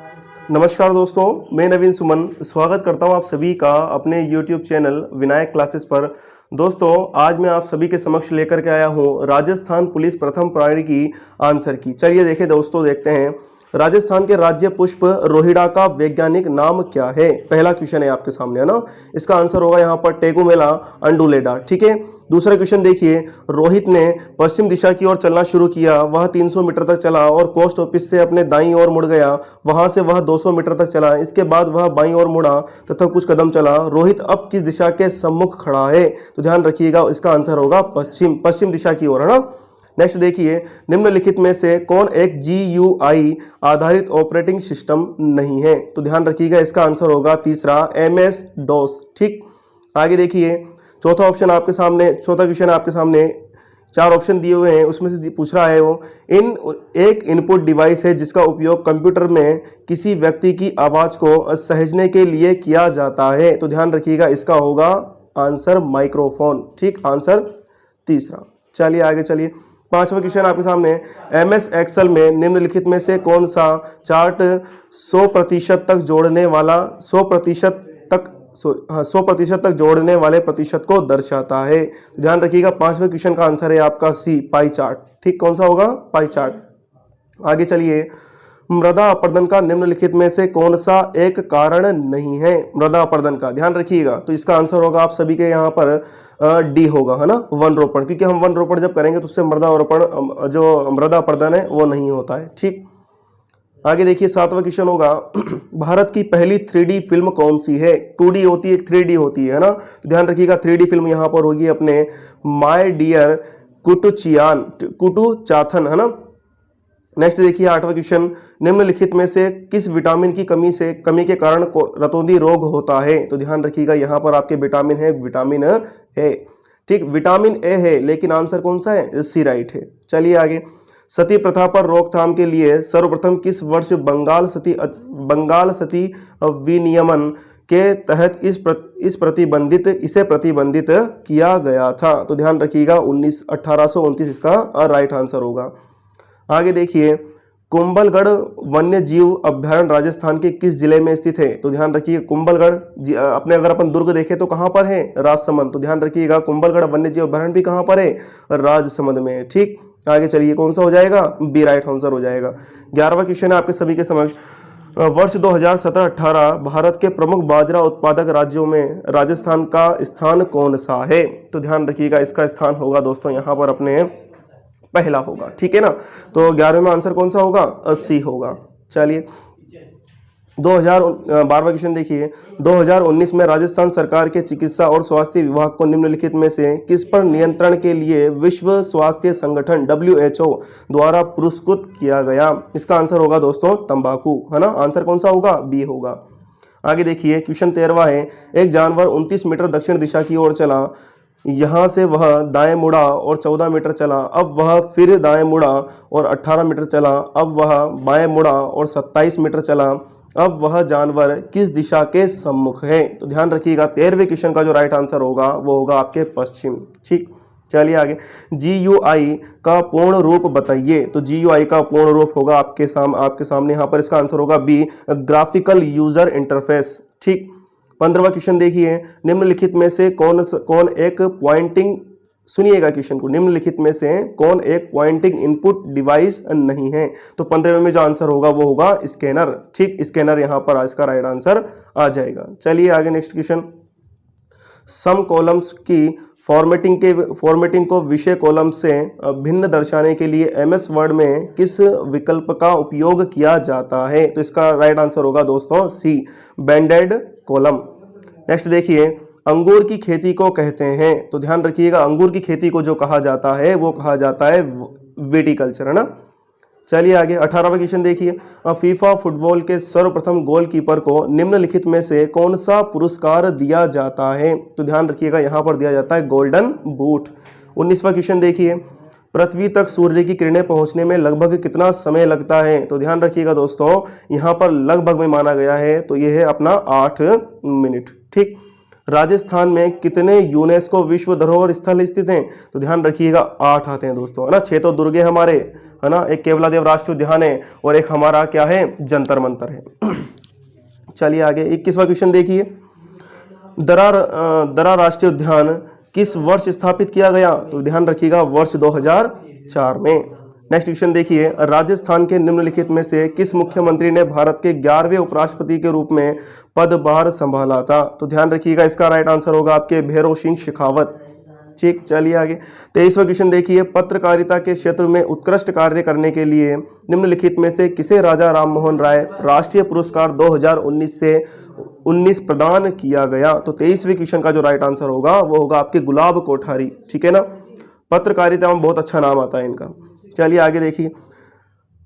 नमस्कार दोस्तों, मैं नवीन सुमन स्वागत करता हूं आप सभी का अपने YouTube चैनल विनायक क्लासेस पर। दोस्तों, आज मैं आप सभी के समक्ष लेकर के आया हूं राजस्थान पुलिस प्रथम प्रहरी की आंसर की। चलिए देखें दोस्तों, देखते हैं राजस्थान के राज्य पुष्प रोहिड़ा का वैज्ञानिक नाम क्या है। पहला क्वेश्चन है आपके सामने, है ना। इसका आंसर होगा यहाँ पर टेगुमेला अंडुलेडा। ठीक है। दूसरा क्वेश्चन देखिए, रोहित ने पश्चिम दिशा की ओर चलना शुरू किया। वह 300 मीटर तक चला और पोस्ट ऑफिस से अपने दाईं ओर मुड़ गया। वहां से वह 200 मीटर तक चला। इसके बाद वह बाईं ओर मुड़ा तथा कुछ कदम चला। रोहित अब किस दिशा के सम्मुख खड़ा है? तो ध्यान रखिएगा, इसका आंसर होगा पश्चिम दिशा की ओर, है ना। नेक्स्ट देखिए, निम्नलिखित में से कौन एक GUI आधारित ऑपरेटिंग सिस्टम नहीं है? तो ध्यान रखिएगा, इसका आंसर होगा तीसरा MS DOS। ठीक। आगे देखिए, चौथा ऑप्शन आपके सामने, चौथा क्वेश्चन आपके सामने 4 ऑप्शन दिए हुए हैं, उसमें से पूछ रहा है वो एक इनपुट डिवाइस है जिसका उपयोग कंप्यूटर में किसी व्यक्ति की आवाज को सहेजने के लिए किया जाता है। तो ध्यान रखिएगा, इसका होगा आंसर माइक्रोफोन। ठीक, आंसर तीसरा। चलिए आगे चलिए, पांचवा क्वेश्चन आपके सामने, MS एक्सेल में निम्नलिखित में से कौन सा चार्ट 100% तक जोड़ने वाला 100% तक जोड़ने वाले प्रतिशत को दर्शाता है? ध्यान रखिएगा, पांचवें क्वेश्चन का आंसर है आपका सी, पाई चार्ट। ठीक, कौन सा होगा? Pie chart. आगे चलिए, मृदा अपरदन का निम्नलिखित में से कौन सा एक कारण नहीं है? मृदा अपरदन का ध्यान रखिएगा, तो इसका आंसर होगा आप सभी के यहाँ पर डी होगा, है ना, वन रोपण। क्योंकि हम वन रोपण जब करेंगे तो उससे मृदा अपरदन है वो नहीं होता है। ठीक। आगे देखिए, सातवां क्वेश्चन होगा भारत की पहली 3D फिल्म कौन सी है? 2D होती है, 3D होती है ना। तो ध्यान रखिएगा, 3D फिल्म यहाँ पर होगी अपने माय डियर कुटुचाथन, है ना। नेक्स्ट देखिए, आठवां क्वेश्चन, निम्नलिखित में से किस विटामिन की कमी के कारण रतौंधी रोग होता है? तो ध्यान रखिएगा, यहाँ पर आपके विटामिन है विटामिन ए। ठीक, विटामिन ए है, लेकिन आंसर कौन सा है? सी राइट है। चलिए आगे, सती प्रथा पर रोकथाम के लिए सर्वप्रथम किस वर्ष बंगाल सती विनियमन के तहत इसे प्रतिबंधित किया गया था? तो ध्यान रखिएगा, 1829 इसका राइट आंसर होगा। आगे देखिए, कुंभलगढ़ वन्य जीव अभ्यारण्य राजस्थान के किस जिले में स्थित है? तो ध्यान रखिए, कुंभलगढ़ अपने अगर अपन दुर्ग देखें तो कहां पर है? राजसमंद। तो ध्यान रखिएगा, कुंभलगढ़ वन्य जीव अभ्यारण्य भी कहां पर है? राजसमंद में। ठीक। आगे चलिए, कौन सा हो जाएगा? बी राइट आंसर हो जाएगा। 11वां क्वेश्चन है आपके सभी के समक्ष, वर्ष 2017-18 भारत के प्रमुख बाजरा उत्पादक राज्यों में राजस्थान का स्थान कौन सा है? तो ध्यान रखिएगा, इसका स्थान होगा दोस्तों यहाँ पर अपने पहला होगा। ठीक है ना। तो 11वें में आंसर कौन सा होगा? 80 होगा। चलिए, 12वां क्वेश्चन देखिए, 2019 में राजस्थान सरकार के चिकित्सा और स्वास्थ्य विभाग को निम्नलिखित में से किस पर नियंत्रण के लिए विश्व स्वास्थ्य संगठन WHO द्वारा पुरस्कृत किया गया? इसका आंसर होगा दोस्तों तंबाकू, है ना। आंसर कौन सा होगा? बी होगा। आगे देखिए, क्वेश्चन 13वां है, एक जानवर 29 मीटर दक्षिण दिशा की ओर चला। यहां से वह दाएं मुड़ा और 14 मीटर चला। अब वह फिर दाएं मुड़ा और 18 मीटर चला। अब वह बाएं मुड़ा और 27 मीटर चला। अब वह जानवर किस दिशा के सम्मुख है? तो ध्यान रखिएगा, 13वें क्वेश्चन का जो राइट आंसर होगा वो होगा आपके पश्चिम। ठीक। चलिए आगे, GUI का पूर्ण रूप बताइए। तो GUI का पूर्ण रूप होगा आपके सामने यहाँ पर, इसका आंसर होगा बी, ग्राफिकल यूजर इंटरफेस। ठीक। 15वां क्वेश्चन देखिए, निम्नलिखित में से कौन एक पॉइंटिंग, सुनिएगा क्वेश्चन को, निम्नलिखित में से कौन एक पॉइंटिंग इनपुट डिवाइस नहीं है? तो 15वें में जो आंसर होगा वो होगा स्कैनर। ठीक, स्कैनर यहाँ पर इसका राइट आंसर आ जाएगा। चलिए आगे, नेक्स्ट क्वेश्चन, सम कॉलम्स की फॉर्मेटिंग को विषय कॉलम से भिन्न दर्शाने के लिए MS वर्ड में किस विकल्प का उपयोग किया जाता है? तो इसका राइट आंसर होगा दोस्तों सी, बैंडेड कॉलम। नेक्स्ट देखिए, अंगूर की खेती को कहते हैं? तो ध्यान रखिएगा, अंगूर की खेती को जो कहा जाता है वो कहा जाता है विटिकल्चर, है ना। चलिए आगे, 18वां क्वेश्चन देखिए, फीफा फुटबॉल के सर्वप्रथम गोलकीपर को निम्नलिखित में से कौन सा पुरस्कार दिया जाता है? तो ध्यान रखिएगा, यहाँ पर दिया जाता है गोल्डन बूट। 19वां क्वेश्चन देखिए, पृथ्वी तक सूर्य की किरणें पहुंचने में लगभग कितना समय लगता है? तो ध्यान रखिएगा दोस्तों, यहाँ पर लगभग में माना गया है, तो यह है अपना 8 मिनट। ठीक। राजस्थान में कितने यूनेस्को विश्व धरोहर स्थल स्थित हैं? तो ध्यान रखिएगा 8 आते हैं दोस्तों, है ना। 6 तो दुर्गे हमारे, है ना, एक केवलादेव राष्ट्रीय उद्यान है और एक हमारा क्या है, जंतर मंतर है। चलिए आगे 21वां क्वेश्चन देखिए। दरा राष्ट्रीय उद्यान किस वर्ष स्थापित किया गया? तो ध्यान रखिएगा वर्ष 2004 में। नेक्स्ट क्वेश्चन देखिए, राजस्थान के निम्नलिखित में से किस मुख्यमंत्री ने भारत के 11वें उपराष्ट्रपति के रूप में पदभार संभाला था? तो ध्यान रखिएगा इसका राइट आंसर होगा आपके भैरव सिंह शेखावत। ठीक, चलिए आगे 23वां क्वेश्चन देखिए, पत्रकारिता के क्षेत्र में उत्कृष्ट कार्य करने के लिए निम्नलिखित में से किसे राजा राममोहन राय राष्ट्रीय पुरस्कार 2019 प्रदान किया गया? तो 23वें क्वेश्चन का जो राइट आंसर होगा वो होगा आपके गुलाब कोठारी। ठीक है ना, पत्रकारिता में बहुत अच्छा नाम आता है इनका। चलिए आगे देखिए,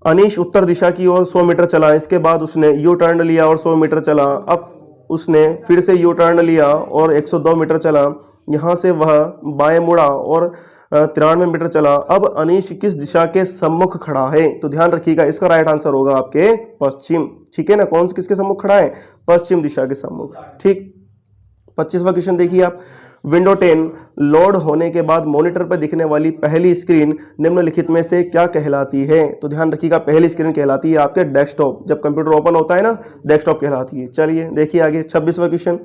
अनीश उत्तर दिशा की ओर 100 मीटर चला, इसके बाद उसने यू टर्न लिया और 100 मीटर चला, अब उसने फिर से यू टर्न लिया और 102 मीटर चला, यहाँ से वह बाएं मुड़ा और 93 मीटर चला। अब अनीश किस दिशा के सम्मुख खड़ा है? तो ध्यान रखिएगा इसका राइट आंसर होगा आपके पश्चिम। ठीक है ना, कौन से किसके सम्मुख खड़ा है? पश्चिम दिशा के सम्मुख। ठीक, 25वां क्वेश्चन देखिए आप, विंडो 10 लोड होने के बाद मॉनिटर पर दिखने वाली पहली स्क्रीन निम्नलिखित में से क्या कहलाती है? तो ध्यान रखिएगा पहली स्क्रीन कहलाती है आपके डेस्कटॉप। जब कंप्यूटर ओपन होता है ना, डेस्कटॉप कहलाती है। चलिए देखिए आगे 26वां क्वेश्चन,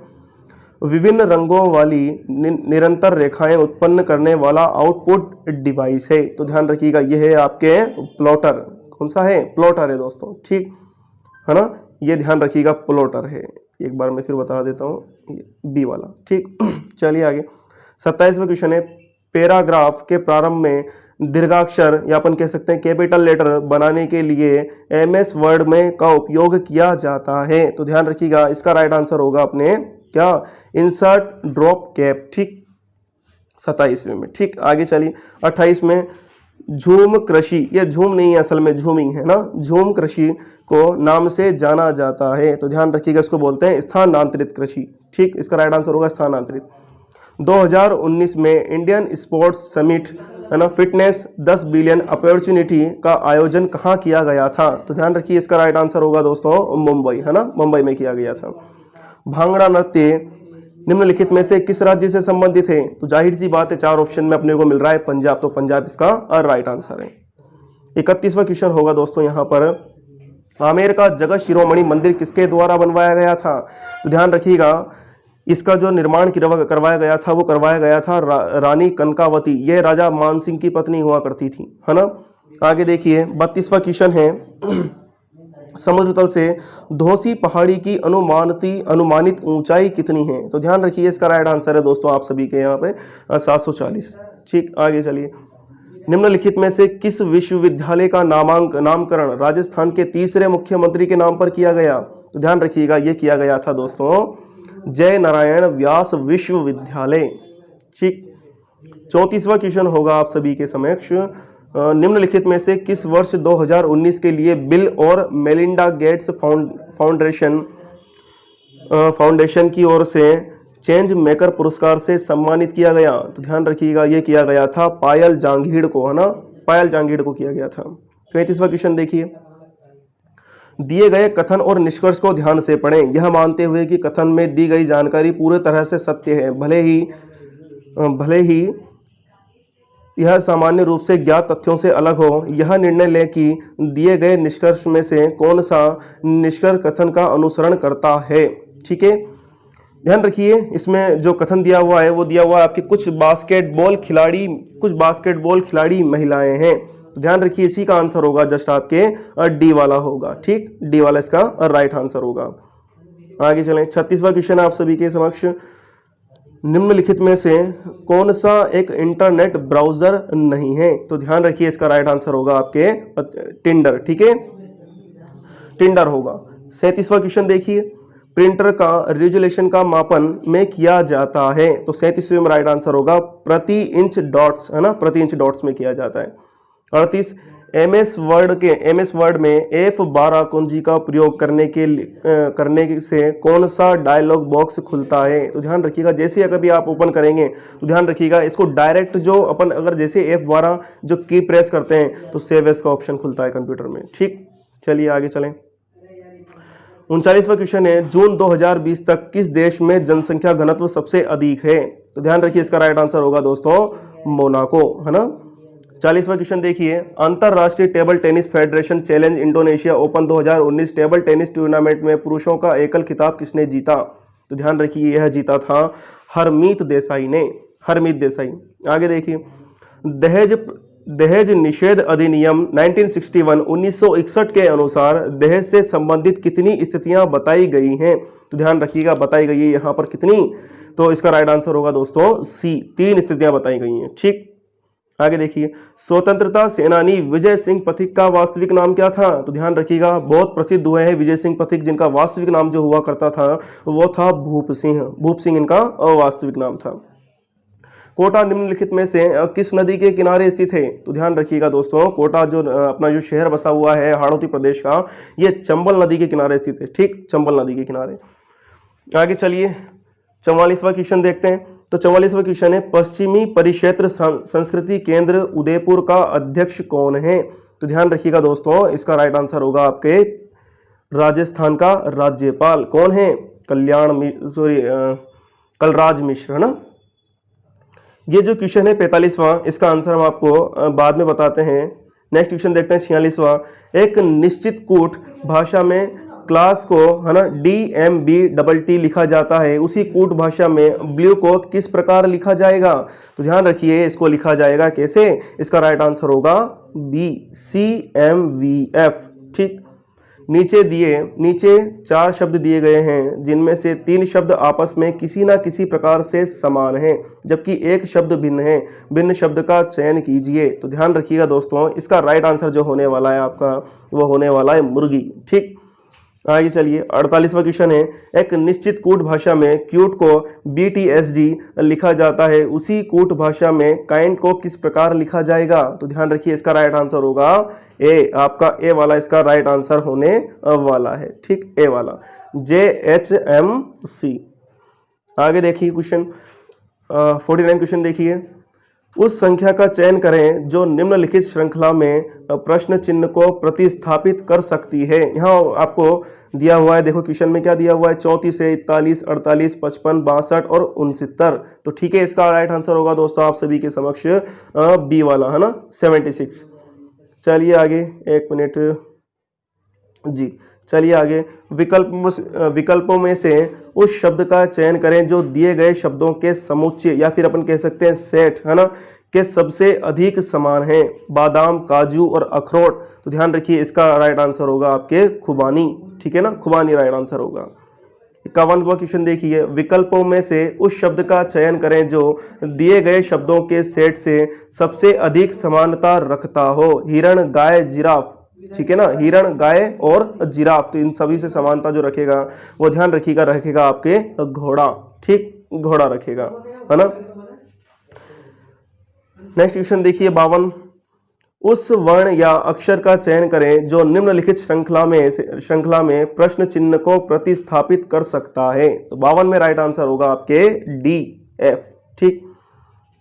विभिन्न रंगों वाली निरंतर रेखाएं उत्पन्न करने वाला आउटपुट डिवाइस है? तो ध्यान रखिएगा ये है आपके प्लॉटर। कौन सा है? प्लॉटर है दोस्तों। ठीक है ना, ये ध्यान रखिएगा प्लॉटर है। एक बार मैं फिर बता देता हूँ, बी वाला। ठीक, चलिए आगे 27वां क्वेश्चन है, पैराग्राफ के प्रारंभ में दीर्घाक्षर या अपन कह सकते हैं कैपिटल लेटर बनाने के लिए एमएस वर्ड में का उपयोग किया जाता है? तो ध्यान रखिएगा इसका राइट आंसर होगा अपने क्या, इंसर्ट ड्रॉप कैप। ठीक, 27वें में। ठीक, आगे चलिए 28 में, झूम कृषि, ये झूम नहीं है असल में झूमिंग है ना, झूम कृषि को नाम से जाना जाता है? तो ध्यान रखिएगा इसको बोलते हैं स्थानांतरित कृषि। ठीक, इसका राइट आंसर होगा स्थानांतरित। 2019 में इंडियन स्पोर्ट्स समिट, है ना, फिटनेस 10 बिलियन अपॉर्चुनिटी का आयोजन कहाँ किया गया था? तो ध्यान रखिए इसका राइट आंसर होगा दोस्तों मुंबई, है ना, मुंबई में किया गया था। भांगड़ा नृत्य निम्नलिखित में से किस राज्य से संबंधित है? तो जाहिर सी बात है 4 ऑप्शन में अपने को मिल रहा है पंजाब, तो पंजाब इसका राइट आंसर है। 31वां क्वेश्चन होगा दोस्तों यहाँ पर, आमेर का जगत शिरोमणि मंदिर किसके द्वारा बनवाया गया था? तो ध्यान रखिएगा इसका जो निर्माण करवाया गया था वो करवाया गया था रानी कनकावती। ये राजा मानसिंह की पत्नी हुआ करती थी, है ना। आगे देखिए 32वां क्वेश्चन है, समुद्र तल से धौसी पहाड़ी की अनुमानित ऊंचाई कितनी है? तो ध्यान रखिए इसका राइट आंसर है दोस्तों आप सभी के यहाँ पे 740। ठीक, आगे चलिए, निम्नलिखित में से किस विश्वविद्यालय का नामकरण राजस्थान के तीसरे मुख्यमंत्री के नाम पर किया गया? तो ध्यान रखिएगा ये किया गया था दोस्तों जय नारायण व्यास विश्वविद्यालय। ठीक, 34वां क्वेश्चन होगा आप सभी के समक्ष, निम्नलिखित में से किस वर्ष 2019 के लिए बिल और मेलिंडा गेट्स फाउंडेशन की ओर से चेंज मेकर पुरस्कार से सम्मानित किया गया? तो ध्यान रखिएगा ये किया गया था पायल जांगीड़ को, है ना, पायल जांगीड़ को किया गया था। 35वां क्वेश्चन देखिए, दिए गए कथन और निष्कर्ष को ध्यान से पढ़ें, यह मानते हुए कि कथन में दी गई जानकारी पूरी तरह से सत्य है, भले ही यह सामान्य रूप से ज्ञात तथ्यों से अलग हो। यह निर्णय लें कि दिए गए निष्कर्ष में से कौन सा निष्कर्ष कथन का अनुसरण करता है। ठीक है, ध्यान रखिए इसमें जो कथन दिया हुआ है वो दिया हुआ है आपके कुछ बास्केटबॉल खिलाड़ी महिलाएं हैं। ध्यान रखिए इसी का आंसर होगा जस्ट आपके डी वाला होगा। ठीक, डी वाला इसका राइट आंसर होगा। आगे चलें 36वां क्वेश्चन आप सभी के समक्ष, निम्नलिखित में से कौन सा एक इंटरनेट ब्राउजर नहीं है? तो ध्यान रखिए इसका राइट आंसर होगा आपके टिंडर। ठीक है, टिंडर होगा। 37वां क्वेश्चन देखिए, प्रिंटर का रेजोल्यूशन का मापन में किया जाता है? तो 37वें में राइट आंसर होगा प्रति इंच डॉट्स, है ना, प्रति इंच डॉट्स में किया जाता है। 38, एमएस वर्ड में F12 कुंजी का प्रयोग करने से कौन सा डायलॉग बॉक्स खुलता है? तो ध्यान रखिएगा जैसे कभी आप ओपन करेंगे तो ध्यान रखिएगा इसको डायरेक्ट जो अपन अगर जैसे F12 जो की प्रेस करते हैं तो सेव एज का ऑप्शन खुलता है कंप्यूटर में। ठीक, चलिए आगे चलें। 39वां क्वेश्चन है, जून 2020 तक किस देश में जनसंख्या घनत्व सबसे अधिक है? तो ध्यान रखिए, इसका राइट आंसर होगा दोस्तों मोनाको, है ना। 40वां क्वेश्चन देखिए, अंतरराष्ट्रीय table tennis federation challenge Indonesia open 2019 table tennis tournament में पुरुषों का एकल खिताब किसने जीता? तो ध्यान रखिए, यह जीता था हरमीत देसाई ने, हरमीत देसाई। आगे देखिए, दहेज निषेध अधिनियम 1961 के अनुसार दहेज से संबंधित कितनी स्थितियां बताई गई हैं? तो ध्यान रखिएगा, बताई गई है यहां पर कितनी, तो इसका राइट आंसर होगा दोस्तों सी, 3 स्थितियां बताई गई हैं। ठीक, आगे देखिए, स्वतंत्रता सेनानी विजय सिंह पथिक का वास्तविक नाम क्या था? तो ध्यान रखिएगा, बहुत प्रसिद्ध हुए हैं विजय सिंह पथिक, जिनका वास्तविक नाम जो हुआ करता था वो था भूप सिंह। भूप सिंह इनका वास्तविक नाम था। कोटा निम्नलिखित में से किस नदी के किनारे स्थित है? तो ध्यान रखिएगा दोस्तों, कोटा जो अपना जो शहर बसा हुआ है हाड़ौती प्रदेश का, ये चंबल नदी के किनारे स्थित है। ठीक, चंबल नदी के किनारे। आगे चलिए 44वां क्वेश्चन देखते हैं। तो 44वां क्वेश्चन है, पश्चिमी परिक्षेत्र संस्कृति केंद्र उदयपुर का अध्यक्ष कौन है? तो ध्यान रखिएगा दोस्तों, इसका राइट आंसर होगा आपके राजस्थान का राज्यपाल कौन है? कलराज मिश्र, है ना। ये जो क्वेश्चन है 45वां, इसका आंसर हम आपको बाद में बताते हैं। नेक्स्ट क्वेश्चन देखते हैं 46वां, एक निश्चित कूट भाषा में क्लास को, है ना, DMBTT लिखा जाता है, उसी कूट भाषा में ब्लू को किस प्रकार लिखा जाएगा? तो ध्यान रखिए, इसको लिखा जाएगा कैसे? इसका राइट आंसर होगा B, CMVF। ठीक, नीचे 4 शब्द दिए गए हैं, जिनमें से 3 शब्द आपस में किसी ना किसी प्रकार से समान हैं, जबकि एक शब्द भिन्न है। भिन्न शब्द का चयन कीजिए। तो ध्यान रखिएगा दोस्तों, इसका राइट आंसर जो होने वाला है आपका, वो होने वाला है मुर्गी। ठीक, आगे चलिए 48वां क्वेश्चन है, एक निश्चित कूट भाषा में क्यूट को BTSD लिखा जाता है, उसी कूट भाषा में काइंड को किस प्रकार लिखा जाएगा? तो ध्यान रखिए, इसका राइट आंसर होगा ए, आपका ए वाला इसका राइट आंसर होने वाला है। ठीक, ए वाला, JHMC। आगे देखिए क्वेश्चन 49 क्वेश्चन देखिए, उस संख्या का चयन करें जो निम्नलिखित श्रृंखला में प्रश्न चिन्ह को प्रतिस्थापित कर सकती है। यहाँ आपको दिया हुआ है, देखो क्वेश्चन में क्या दिया हुआ है, 34 से 41, 48, 55, 62 और 69। तो ठीक है, इसका राइट आंसर होगा दोस्तों आप सभी के समक्ष बी वाला, है ना, 76। चलिए आगे, 1 मिनट जी। चलिए आगे, विकल्पों में से उस शब्द का चयन करें जो दिए गए शब्दों के समुच्चय या फिर अपन कह सकते हैं सेट, है ना, के सबसे अधिक समान है। बादाम, काजू और अखरोट। तो ध्यान रखिए, इसका राइट आंसर होगा आपके खुबानी। ठीक है ना, खुबानी राइट आंसर होगा। 51वां क्वेश्चन देखिए, विकल्पों में से उस शब्द का चयन करें जो दिए गए शब्दों के सेट से सबसे अधिक समानता रखता हो। हिरण, गाय, जिराफ। ठीक है ना, हिरण, गाय और जिराफ, तो इन सभी से समानता जो रखेगा वो ध्यान रखिएगा रखेगा आपके घोड़ा। ठीक, घोड़ा रखेगा, है ना। नेक्स्ट क्वेश्चन देखिए 52, उस वर्ण या अक्षर का चयन करें जो निम्नलिखित श्रृंखला में प्रश्न चिन्ह को प्रतिस्थापित कर सकता है। तो 52 में राइट आंसर होगा आपके DF। ठीक,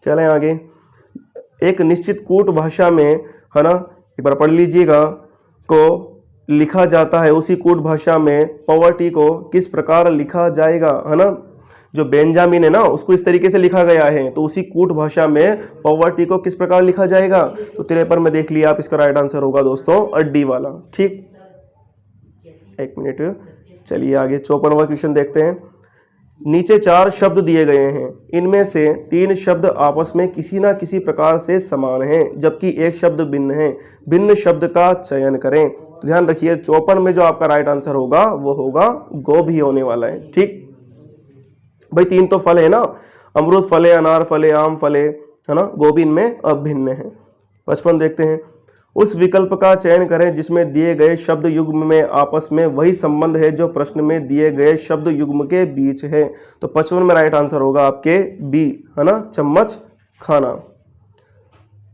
चलें आगे, एक निश्चित कूट भाषा में, है ना, एक बार पढ़ लीजिएगा, को लिखा जाता है, उसी कूट भाषा में पॉवर्टी को किस प्रकार लिखा जाएगा? है ना, जो बेंजामिन है ना, उसको इस तरीके से लिखा गया है, तो उसी कूट भाषा में पॉवर्टी को किस प्रकार लिखा जाएगा? तो 53 में देख लिया आप, इसका राइट आंसर होगा दोस्तों डी वाला। ठीक, 1 मिनट। चलिए आगे 54वां क्वेश्चन देखते हैं। नीचे 4 शब्द दिए गए हैं, इनमें से 3 शब्द आपस में किसी ना किसी प्रकार से समान हैं, जबकि एक शब्द भिन्न है। भिन्न शब्द का चयन करें। तो ध्यान रखिए, 54 में जो आपका राइट आंसर होगा वो होगा गोभी होने वाला है। ठीक भाई, 3 तो फल है ना, अमरूद फल है, अनार फल है, आम फल है ना, गोभी इनमें भिन्न है। 55 देखते हैं, उस विकल्प का चयन करें जिसमें दिए गए शब्द युग्म में आपस में वही संबंध है जो प्रश्न में दिए गए शब्द युग्म के बीच है। तो 55 में राइट आंसर होगा आपके बी, है ना, चम्मच खाना।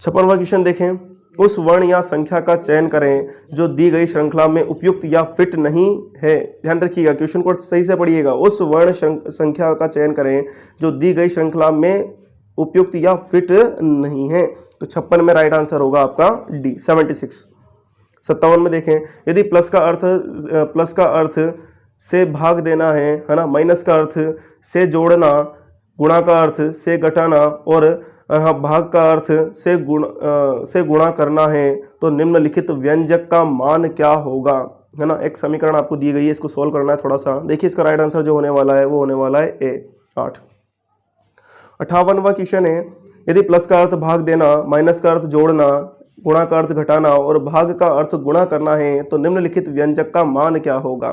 56वां क्वेश्चन देखें, उस वर्ण या संख्या का चयन करें जो दी गई श्रृंखला में उपयुक्त या फिट नहीं है। ध्यान रखिएगा, क्वेश्चन को सही से पढ़िएगा। उस वर्ण संख्या का चयन करें जो दी गई श्रृंखला में उपयुक्त या फिट नहीं है। तो 56 में राइट आंसर होगा आपका डी, 76। 57 में देखें, यदि प्लस का अर्थ से भाग देना है ना, माइनस का अर्थ से जोड़ना, गुणा का अर्थ से घटाना और भाग का अर्थ से गुणा करना है, तो निम्नलिखित व्यंजक का मान क्या होगा, है ना। एक समीकरण आपको दी गई है, इसको सॉल्व करना है थोड़ा सा। देखिए इसका राइट आंसर जो होने वाला है वो होने वाला है ए 8। 58वां क्वेश्चन है, यदि प्लस का अर्थ भाग देना, माइनस का अर्थ जोड़ना, गुणा का अर्थ घटाना और भाग का अर्थ गुणा करना है, तो निम्नलिखित व्यंजक का मान क्या होगा।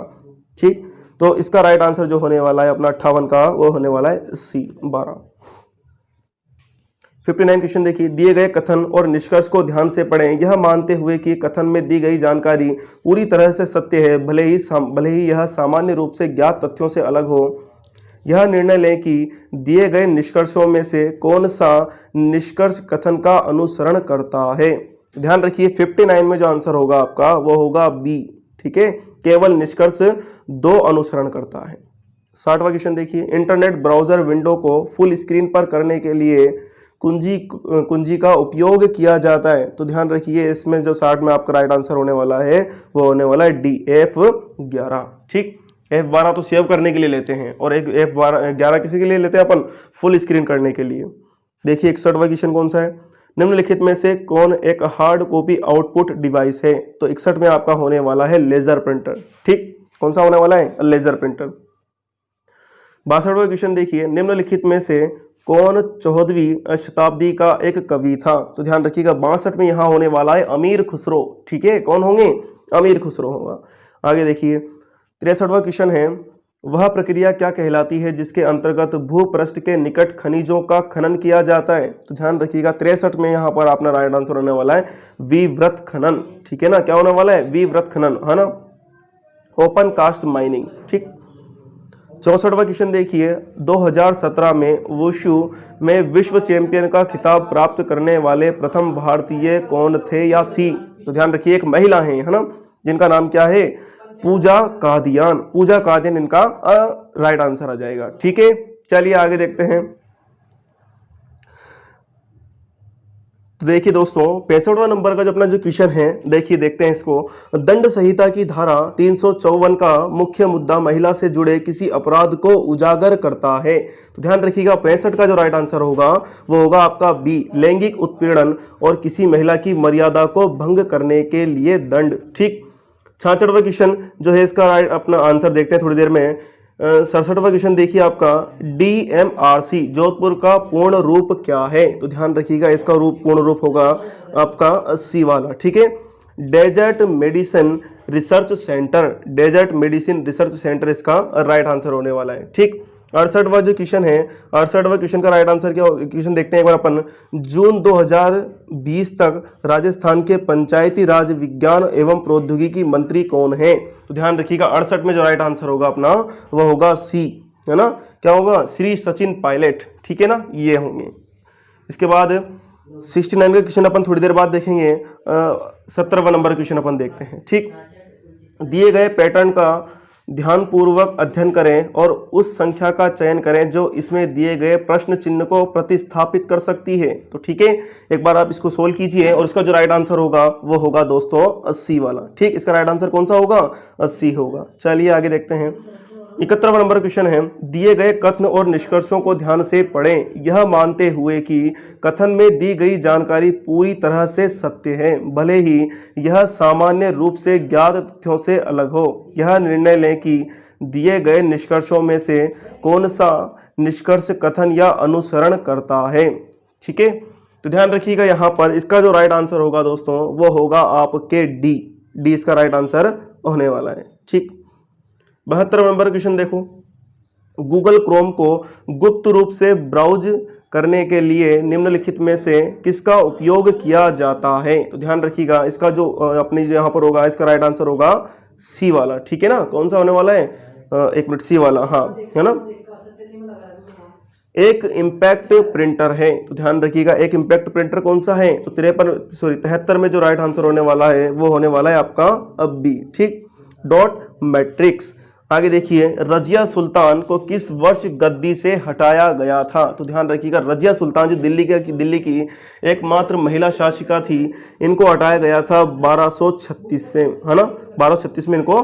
ठीक, तो इसका राइट आंसर जो होने वाला है अपना 58 का वो होने वाला है सी 12। 59 क्वेश्चन देखिए, दिए गए कथन और निष्कर्ष को ध्यान से पढ़ें, यह मानते हुए कि कथन में दी गई जानकारी पूरी तरह से सत्य है, भले ही यह सामान्य रूप से ज्ञात तथ्यों से अलग हो। यह निर्णय लें कि दिए गए निष्कर्षों में से कौन सा निष्कर्ष कथन का अनुसरण करता है। ध्यान रखिए 59 में जो आंसर होगा आपका वो होगा बी। ठीक है, केवल निष्कर्ष 2 अनुसरण करता है। 60वां क्वेश्चन देखिए, इंटरनेट ब्राउजर विंडो को फुल स्क्रीन पर करने के लिए कुंजी का उपयोग किया जाता है। तो ध्यान रखिए इसमें जो 60 में आपका राइट आंसर होने वाला है वो होने वाला है डी F11। ठीक, F12 तो सेव करने के लिए लेते हैं और एक F11 किसी के लिए लेते हैं अपन, फुल स्क्रीन करने के लिए। देखिए 61वां क्वेश्चन कौन सा है, निम्नलिखित में से कौन एक हार्ड कॉपी आउटपुट डिवाइस है। तो 61 में आपका होने वाला है लेजर प्रिंटर। ठीक, कौन सा होने वाला है, लेजर प्रिंटर। 62वां क्वेश्चन देखिए, निम्नलिखित में से कौन 14वीं शताब्दी का एक कवि था। तो ध्यान रखिएगा 62 में यहाँ होने वाला है अमीर खुसरो। ठीक है, कौन होंगे, अमीर खुसरो होगा। आगे देखिए 63वां क्वेश्चन है, वह प्रक्रिया क्या कहलाती है जिसके अंतर्गत भूपृष्ठ के निकट खनिजों का खनन किया जाता है। तो ध्यान रखिएगा 63 में यहाँ पर अपना राइट आंसर होने वाला है विवृत खनन। ठीक है ना, क्या होने वाला है, विवृत खनन, है ना, ओपन कास्ट माइनिंग। ठीक, 64वां क्वेश्चन देखिए, 2017 में वुशु में विश्व चैंपियन का खिताब प्राप्त करने वाले प्रथम भारतीय कौन थे या थी। तो ध्यान रखिए एक महिला है ना, जिनका नाम क्या है, पूजा कादियान। पूजा कादियान इनका राइट आंसर आ जाएगा। ठीक है, चलिए आगे देखते हैं। तो देखिए दोस्तों 65वां नंबर का जो अपना जो क्वेश्चन है, देखिए देखते हैं इसको। दंड संहिता की धारा 354 का मुख्य मुद्दा महिला से जुड़े किसी अपराध को उजागर करता है। तो ध्यान रखिएगा 65 का जो राइट आंसर होगा वो होगा आपका बी, लैंगिक उत्पीड़न और किसी महिला की मर्यादा को भंग करने के लिए दंड। ठीक, 66वां क्वेश्चन जो है इसका राइट अपना आंसर देखते हैं थोड़ी देर में। 67वां क्वेश्चन देखिए आपका, DMRC जोधपुर का पूर्ण रूप क्या है। तो ध्यान रखिएगा इसका पूर्ण रूप होगा आपका सी वाला। ठीक है, desert medicine research centre. Desert medicine research centre इसका राइट आंसर होने वाला है। ठीक, 68वां जो क्वेश्चन है, 68वां क्वेश्चन का राइट आंसर क्या, क्वेश्चन देखते हैं एक बार अपन। जून 2020 तक राजस्थान के पंचायती राज विज्ञान एवं प्रौद्योगिकी मंत्री कौन है। तो ध्यान रखिएगा 68 में जो राइट आंसर होगा अपना वो होगा सी, है ना, क्या होगा, श्री सचिन पायलट। ठीक है ना, ये होंगे। इसके बाद 69 का क्वेश्चन अपन थोड़ी देर बाद देखेंगे। 70वां नंबर क्वेश्चन अपन देखते हैं। ठीक, दिए गए पैटर्न का ध्यानपूर्वक अध्ययन करें और उस संख्या का चयन करें जो इसमें दिए गए प्रश्न चिन्ह को प्रतिस्थापित कर सकती है। तो ठीक है, एक बार आप इसको सोल्व कीजिए और इसका जो राइट आंसर होगा वो होगा दोस्तों 80 वाला। ठीक, इसका राइट आंसर कौन सा होगा, 80 होगा। चलिए आगे देखते हैं। 71वां नंबर क्वेश्चन है, दिए गए कथन और निष्कर्षों को ध्यान से पढ़ें, यह मानते हुए कि कथन में दी गई जानकारी पूरी तरह से सत्य है, भले ही यह सामान्य रूप से ज्ञात तथ्यों से अलग हो। यह निर्णय लें कि दिए गए निष्कर्षों में से कौन सा निष्कर्ष कथन या अनुसरण करता है। ठीक है, तो ध्यान रखिएगा यहाँ पर इसका जो राइट आंसर होगा दोस्तों वो होगा आपके डी इसका राइट आंसर होने वाला है। ठीक, 72 नंबर क्वेश्चन देखो, गूगल क्रोम को गुप्त रूप से ब्राउज करने के लिए निम्नलिखित में से किसका उपयोग किया जाता है। तो ध्यान रखिएगा इसका जो अपनी जो यहाँ पर होगा इसका राइट आंसर होगा सी वाला। ठीक है ना, कौन सा होने वाला है, एक मिनट, सी वाला, हाँ, है ना, एक इम्पैक्ट प्रिंटर है। तो ध्यान रखिएगा एक इम्पैक्ट प्रिंटर कौन सा है, तो 73 में जो राइट आंसर होने वाला है वो होने वाला है आपका अब बी। ठीक, डॉट मैट्रिक्स। आगे देखिए, रजिया सुल्तान को किस वर्ष गद्दी से हटाया गया था। तो ध्यान रखिएगा रजिया सुल्तान जो दिल्ली की एकमात्र महिला शासिका थी, इनको हटाया गया था 1236 से, है ना, 1236 में इनको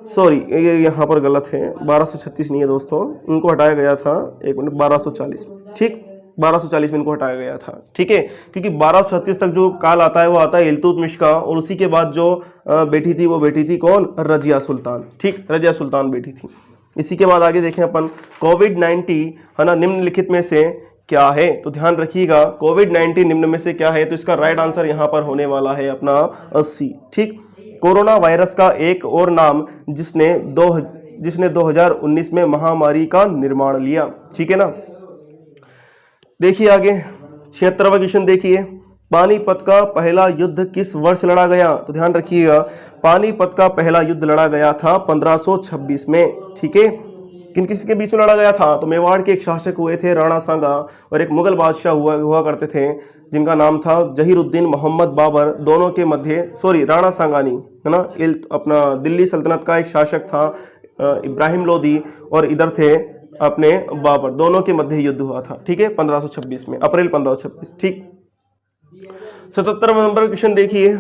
सॉरी ये यहाँ पर गलत है, 1236 नहीं है दोस्तों, इनको हटाया गया था, एक मिनट, 1240, ठीक, 1240 में इनको हटाया गया था, ठीक है, क्योंकि 1236 तक जो काल आता है वो आता है इल्तुतमिश का, और उसी के बाद जो बेटी थी वो बेटी थी कौन, रजिया सुल्तान, ठीक, रजिया सुल्तान बेटी थी। इसी के बाद आगे देखें अपन, कोविड-19 है ना, निम्नलिखित में से क्या है, तो ध्यान रखिएगा कोविड-19 निम्न में से क्या है, तो इसका राइट आंसर यहाँ पर होने वाला है अपना 80, ठीक। कोरोना वायरस का एक और नाम जिसने 2019 में महामारी का निर्माण लिया, ठीक है ना। देखिए आगे 76वां क्वेश्चन देखिए, पानीपत का पहला युद्ध किस वर्ष लड़ा गया, तो ध्यान रखिएगा पानीपत का पहला युद्ध लड़ा गया था 1526 में, ठीक है। किन किसी के बीच में लड़ा गया था, तो मेवाड़ के एक शासक हुए थे राणा सांगा, और एक मुगल बादशाह हुआ करते थे जिनका नाम था जहीरुद्दीन मोहम्मद बाबर, दोनों के मध्य, सॉरी राणा सांगानी है ना, अपना दिल्ली सल्तनत का एक शासक था इब्राहिम लोदी, और इधर थे अपने बाबर, दोनों के मध्य युद्ध हुआ था, ठीक है, 1526 में, अप्रैल 1526, ठीक। 77वां नंबर क्वेश्चन देखिए,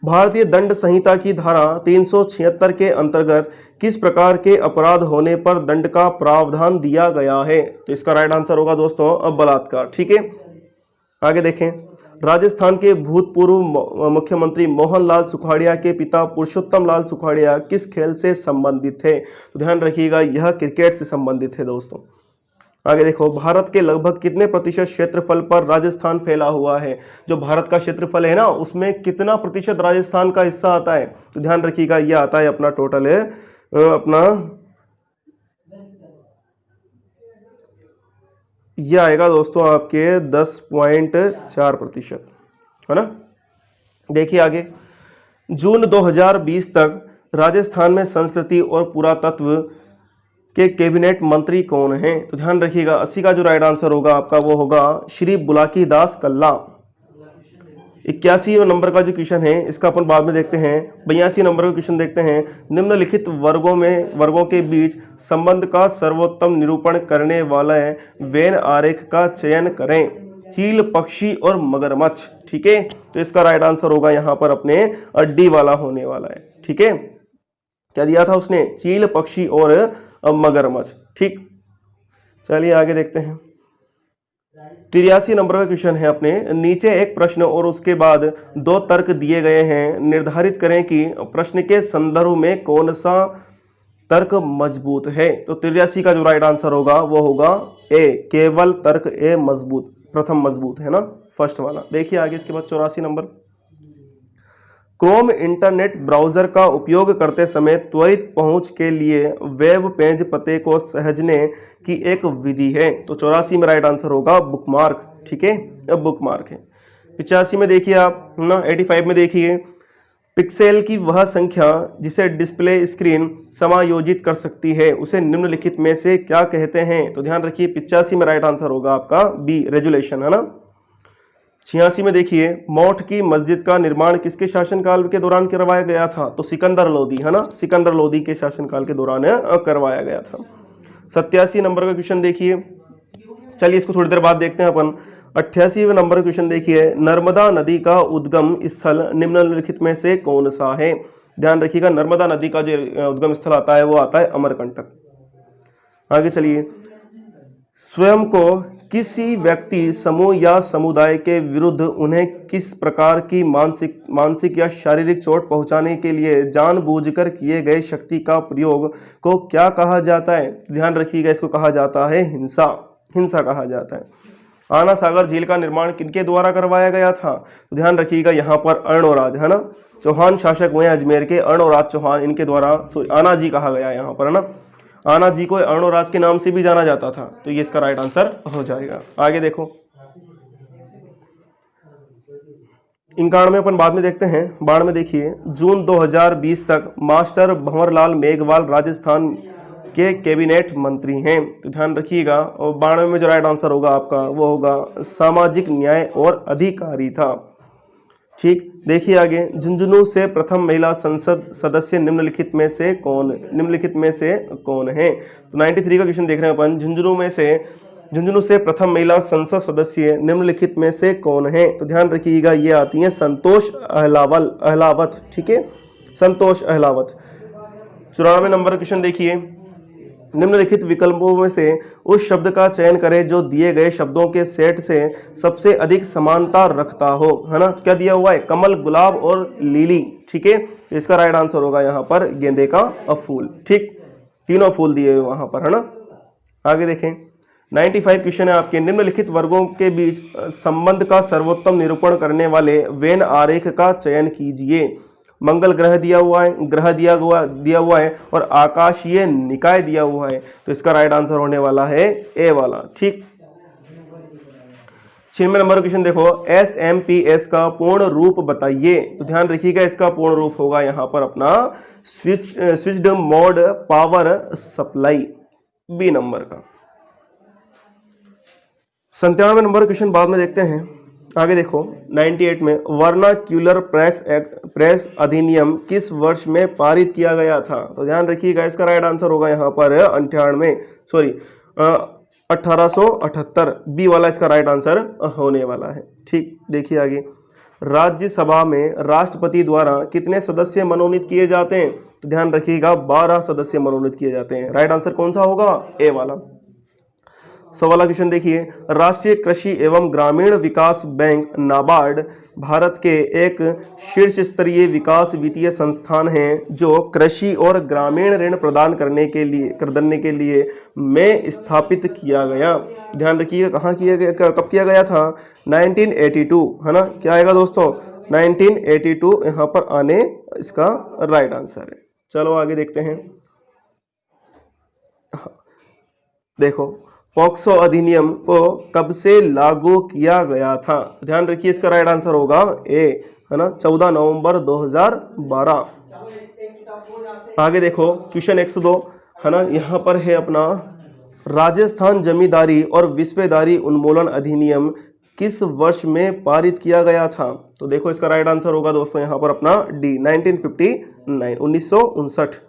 भारतीय दंड संहिता की धारा 376 के अंतर्गत किस प्रकार के अपराध होने पर दंड का प्रावधान दिया गया है, तो इसका राइट आंसर होगा दोस्तों बलात्कार, ठीक है। आगे देखें, राजस्थान के भूतपूर्व मुख्यमंत्री मोहनलाल सुखाड़िया के पिता पुरुषोत्तम लाल सुखाड़िया किस खेल से संबंधित थे, तो ध्यान रखिएगा यह क्रिकेट से संबंधित है दोस्तों। आगे देखो, भारत के लगभग कितने प्रतिशत क्षेत्रफल पर राजस्थान फैला हुआ है, जो भारत का क्षेत्रफल है ना उसमें कितना प्रतिशत राजस्थान का हिस्सा आता है, तो ध्यान रखिएगा यह आता है अपना टोटल है अपना, यह आएगा दोस्तों आपके 10.4% है ना। देखिए आगे, जून 2020 तक राजस्थान में संस्कृति और पुरातत्व के कैबिनेट मंत्री कौन हैं, तो ध्यान रखिएगा 80 का जो राइट आंसर होगा आपका वो होगा श्री बुलाकी दास कल्ला। 81 नंबर का जो क्वेश्चन है इसका अपन बाद में देखते हैं। 82 नंबर का क्वेश्चन देखते हैं, निम्नलिखित वर्गों के बीच संबंध का सर्वोत्तम निरूपण करने वाला वेन आरेख का चयन करें, चील, पक्षी और मगरमच्छ, ठीक है। तो इसका राइट आंसर होगा यहाँ पर अपने अड्डी वाला होने वाला है, ठीक है। क्या दिया था उसने, चील, पक्षी और मगरमच्छ, ठीक। चलिए आगे देखते हैं। 83 नंबर का क्वेश्चन है अपने, नीचे एक प्रश्न और उसके बाद 2 तर्क दिए गए हैं, निर्धारित करें कि प्रश्न के संदर्भ में कौन सा तर्क मजबूत है। तो 83 का जो राइट आंसर होगा वो होगा ए, केवल तर्क ए मजबूत, प्रथम मजबूत है ना, फर्स्ट वाला। देखिए आगे इसके बाद 84 नंबर, क्रोम इंटरनेट ब्राउजर का उपयोग करते समय त्वरित पहुंच के लिए वेब पेज पते को सहेजने की एक विधि है। तो 84 में राइट आंसर होगा बुकमार्क, ठीक है, अब बुकमार्क है। 85 में देखिए आप ना, 85 में देखिए, पिक्सेल की वह संख्या जिसे डिस्प्ले स्क्रीन समायोजित कर सकती है उसे निम्नलिखित में से क्या कहते हैं। तो ध्यान रखिए 85 में राइट आंसर होगा आपका बी, रेजुलेशन, है ना। 86 में देखिए, मौठ की मस्जिद का निर्माण किसके शासनकाल के दौरान करवाया गया था। तो सिकंदर लोदी, है ना, सिकंदर लोदी के शासनकाल के दौरान करवाया गया था। 87 नंबर का क्वेश्चन देखिए, चलिए इसको थोड़ी देर बाद देखते हैं अपन। 88वें नंबर का क्वेश्चन देखिए, नर्मदा नदी का उद्गम स्थल निम्नलिखित में से कौन सा है। ध्यान रखिएगा नर्मदा नदी का जो उद्गम स्थल आता है वो आता है अमरकंटक। आगे चलिए, स्वयं को किसी व्यक्ति, समूह या समुदाय के विरुद्ध उन्हें किस प्रकार की मानसिक या शारीरिक चोट पहुंचाने के लिए जानबूझकर किए गए शक्ति का प्रयोग को क्या कहा जाता है। ध्यान रखिएगा इसको कहा जाता है हिंसा, हिंसा कहा जाता है। आना सागर झील का निर्माण किनके द्वारा करवाया गया था। तो ध्यान रखिएगा यहाँ पर अर्णोराज, है ना, चौहान शासक हुए अजमेर के, अर्णोराज चौहान, इनके द्वारा आना जी कहा गया यहाँ पर, है ना। आना जी को अर्णोराज के नाम से भी जाना जाता था, तो ये इसका राइट आंसर हो जाएगा। आगे देखो, इंकाण में अपन बाद में देखते हैं। बाढ़ में देखिए, जून 2020 तक मास्टर भंवरलाल मेघवाल राजस्थान के कैबिनेट मंत्री हैं। तो ध्यान रखिएगा, और 92 में जो राइट आंसर होगा आपका वो होगा सामाजिक न्याय और अधिकारिता, ठीक। देखिए आगे, झुंझुनू से प्रथम महिला संसद सदस्य निम्नलिखित में से कौन है। तो 93 का क्वेश्चन देख रहे हैं अपन, झुंझुनू से प्रथम महिला संसद सदस्य निम्नलिखित में से कौन है। तो ध्यान रखिएगा ये आती है संतोष अहलावत, ठीक है, संतोष अहलावत। 94 नंबर क्वेश्चन देखिए, निम्नलिखित विकल्पों में से उस शब्द का चयन करें जो दिए गए शब्दों के सेट से सबसे अधिक समानता रखता हो, है ना। क्या दिया हुआ है, कमल, गुलाब और लिली, ठीक है। इसका राइट आंसर होगा यहाँ पर गेंदे का फूल, ठीक, तीनों फूल दिए हुए वहां पर, है ना। आगे देखें, 95 क्वेश्चन है आपके, निम्नलिखित वर्गों के बीच संबंध का सर्वोत्तम निरूपण करने वाले वेन आरेख का चयन कीजिए। मंगल ग्रह दिया हुआ है, ग्रह दिया हुआ है और आकाशीय निकाय दिया हुआ है, तो इसका राइट आंसर होने वाला है ए वाला, ठीक। 96 नंबर क्वेश्चन देखो, SMPS का पूर्ण रूप बताइए। तो ध्यान रखिएगा, इसका पूर्ण रूप होगा यहाँ पर अपना switched mode power supply, B number का। 97 नंबर क्वेश्चन बाद में देखते हैं। आगे देखो, 98 में वर्नाक्यूलर प्रेस अधिनियम किस वर्ष में पारित किया गया था। तो ध्यान रखिएगा, इसका राइट आंसर होगा यहाँ पर 1878, बी वाला इसका राइट आंसर होने वाला है, ठीक। देखिए आगे, राज्यसभा में राष्ट्रपति द्वारा कितने सदस्य मनोनीत किए जाते हैं। तो ध्यान रखिएगा, 12 सदस्य मनोनीत किए जाते हैं। राइट आंसर कौन सा होगा, ए वाला। 100 वाला क्वेश्चन देखिए, राष्ट्रीय कृषि एवं ग्रामीण विकास बैंक नाबार्ड भारत के एक शीर्ष स्तरीय विकास वित्तीय संस्थान है जो कृषि और ग्रामीण ऋण प्रदान करने के लिए में स्थापित किया गया। ध्यान रखिएगा, कहाँ किया गया, कब किया गया था, 1982, है ना। क्या आएगा दोस्तों, 1982 यहाँ पर आने इसका राइट आंसर है। चलो आगे देखते हैं। देखो, पॉक्सो अधिनियम को कब से लागू किया गया था। ध्यान रखिए, इसका राइट आंसर होगा ए, है ना, 14 नवंबर 2012। आगे देखो, क्वेश्चन 102, है ना, यहाँ पर है अपना राजस्थान जमींदारी और विस्वेदारी उन्मूलन अधिनियम किस वर्ष में पारित किया गया था। तो देखो, इसका राइट आंसर होगा दोस्तों यहाँ पर अपना डी, 1959, 1959।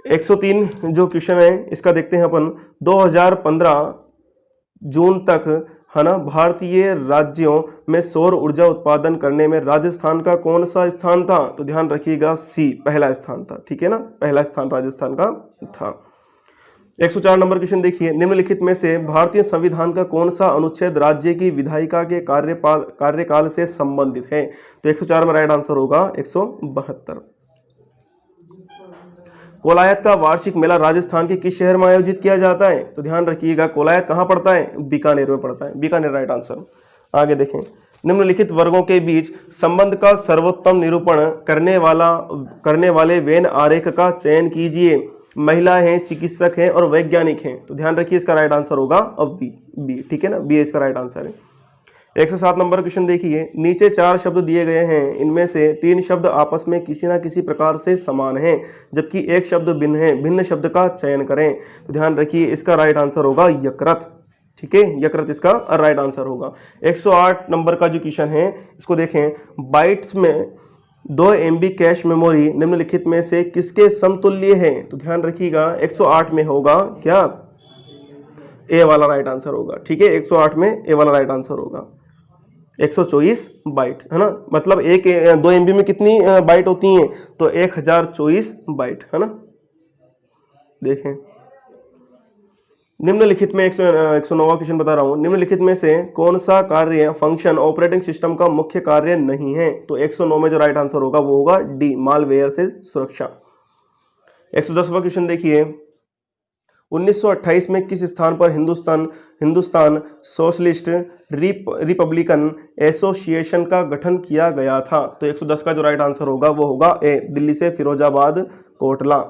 103 जो क्वेश्चन है इसका देखते हैं अपन। 2015 जून तक, है ना, भारतीय राज्यों में सौर ऊर्जा उत्पादन करने में राजस्थान का कौन सा स्थान था। तो ध्यान रखिएगा, सी पहला स्थान था, ठीक है ना, पहला स्थान राजस्थान का था। 104 नंबर क्वेश्चन देखिए, निम्नलिखित में से भारतीय संविधान का कौन सा अनुच्छेद राज्य की विधायिका के कार्यकाल से संबंधित है। तो 104 में राइट आंसर होगा 172। कोलायत का वार्षिक मेला राजस्थान के किस शहर में आयोजित किया जाता है। तो ध्यान रखिएगा, कोलायत कहाँ पड़ता है, बीकानेर में पड़ता है, बीकानेर राइट आंसर। आगे देखें, निम्नलिखित वर्गों के बीच संबंध का सर्वोत्तम निरूपण करने वाले वेन आरेख का चयन कीजिए। महिला हैं, चिकित्सक हैं और वैज्ञानिक हैं। तो ध्यान रखिए, इसका राइट आंसर होगा अब बी, ठीक है ना, बी इसका राइट आंसर है। 107 नंबर क्वेश्चन देखिए, नीचे 4 शब्द दिए गए हैं, इनमें से 3 शब्द आपस में किसी ना किसी प्रकार से समान हैं जबकि एक शब्द भिन्न है, भिन्न शब्द का चयन करें। तो ध्यान रखिए, इसका राइट आंसर होगा यकृत, ठीक है, यकृत इसका राइट आंसर होगा। 108 नंबर का जो क्वेश्चन है इसको देखें, बाइट्स में 2 MB कैश मेमोरी निम्नलिखित में से किसके समतुल्य है। तो ध्यान रखिएगा, 108 में होगा क्या, ए वाला राइट आंसर होगा, ठीक है, 108 में ए वाला राइट आंसर होगा। 124 बाइट, है ना, मतलब 2 MB में कितनी बाइट होती हैं, तो 1024 बाइट, है ना। देखें, निम्नलिखित में 109वां क्वेश्चन बता रहा हूं, निम्नलिखित में से कौन सा कार्य फंक्शन ऑपरेटिंग सिस्टम का मुख्य कार्य नहीं है। तो 109 में जो राइट आंसर होगा वो होगा डी, मालवेयर से सुरक्षा। 110वां क्वेश्चन देखिए, 1928 में किस स्थान पर हिंदुस्तान सोशलिस्ट रिपब्लिकन एसोसिएशन का गठन किया गया था। तो 110 का जो राइट आंसर होगा वो होगा ए, दिल्ली से फिरोजाबाद कोटला।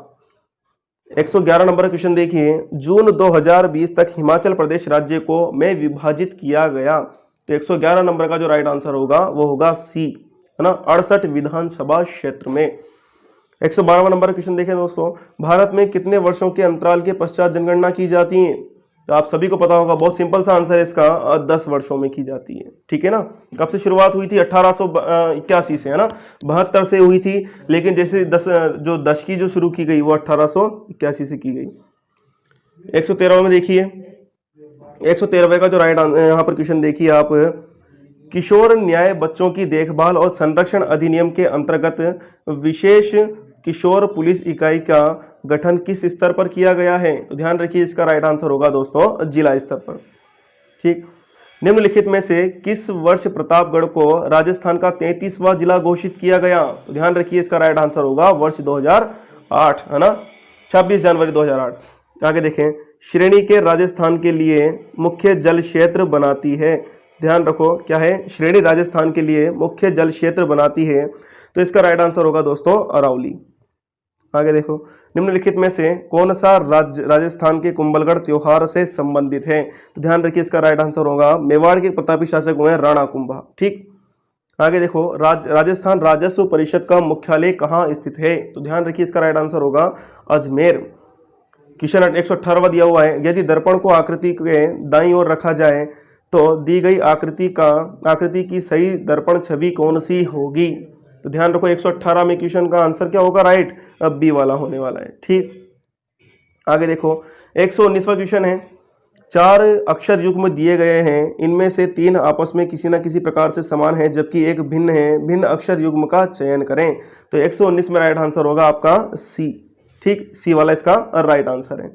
111 नंबर क्वेश्चन देखिए, जून 2020 तक हिमाचल प्रदेश राज्य को में विभाजित किया गया। तो 111 नंबर का जो राइट आंसर होगा वो होगा सी, है ना, 68 विधानसभा क्षेत्र में। 112 नंबर क्वेश्चन देखें दोस्तों, भारत में कितने वर्षों के अंतराल के पश्चात जनगणना की जाती है। तो आप सभी को पता होगा, बहुत सिंपल सा आंसर है इसका, 10 वर्षों में की जाती है, ठीक है ना। कब से शुरुआत हुई थी, 1881 से, है ना, 72 से हुई थी, लेकिन जैसे दशकी जो शुरू की गई वो 1881 से की गई। 113 में देखिए, 113 का जो राइट यहाँ पर क्वेश्चन देखिए आप, किशोर न्याय बच्चों की देखभाल और संरक्षण अधिनियम के अंतर्गत विशेष किशोर पुलिस इकाई का गठन किस स्तर पर किया गया है? तो ध्यान रखिए इसका राइट आंसर होगा दोस्तों जिला स्तर पर। ठीक, निम्नलिखित में से किस वर्ष प्रतापगढ़ को राजस्थान का 33वां जिला घोषित किया गया? तो ध्यान रखिए इसका राइट आंसर होगा वर्ष 2008, है ना, 26 जनवरी 2008। आगे देखें, श्रेणी के राजस्थान के लिए मुख्य जल क्षेत्र बनाती है। ध्यान रखो क्या है, श्रेणी राजस्थान के लिए मुख्य जल क्षेत्र बनाती है, तो इसका राइट आंसर होगा दोस्तों अरावली। आगे देखो, निम्नलिखित में से कौन सा राज्य राजस्थान के कुंभलगढ़ त्योहार से संबंधित है? तो ध्यान रखिए इसका राइट आंसर होगा, मेवाड़ के प्रतापी शासक हुए राणा कुंभा। ठीक, आगे देखो, राजस्थान राजस्व परिषद का मुख्यालय कहाँ स्थित है? तो ध्यान रखिए इसका राइट आंसर होगा अजमेर। क्वेश्चन 118वां दिया हुआ है, यदि दर्पण को आकृति के दाईं ओर रखा जाए तो दी गई आकृति की सही दर्पण छवि कौन सी होगी? तो ध्यान रखो 118 में क्वेश्चन का आंसर क्या होगा? राइट, अब बी वाला होने वाला है। ठीक, आगे देखो 119वां क्वेश्चन है, 4 अक्षर युग्म दिए गए हैं, इनमें से 3 आपस में किसी न किसी प्रकार से समान है जबकि एक भिन्न है, भिन्न अक्षर युग्म का चयन करें। तो 119 में राइट आंसर होगा आपका सी। ठीक, सी वाला इसका राइट आंसर है।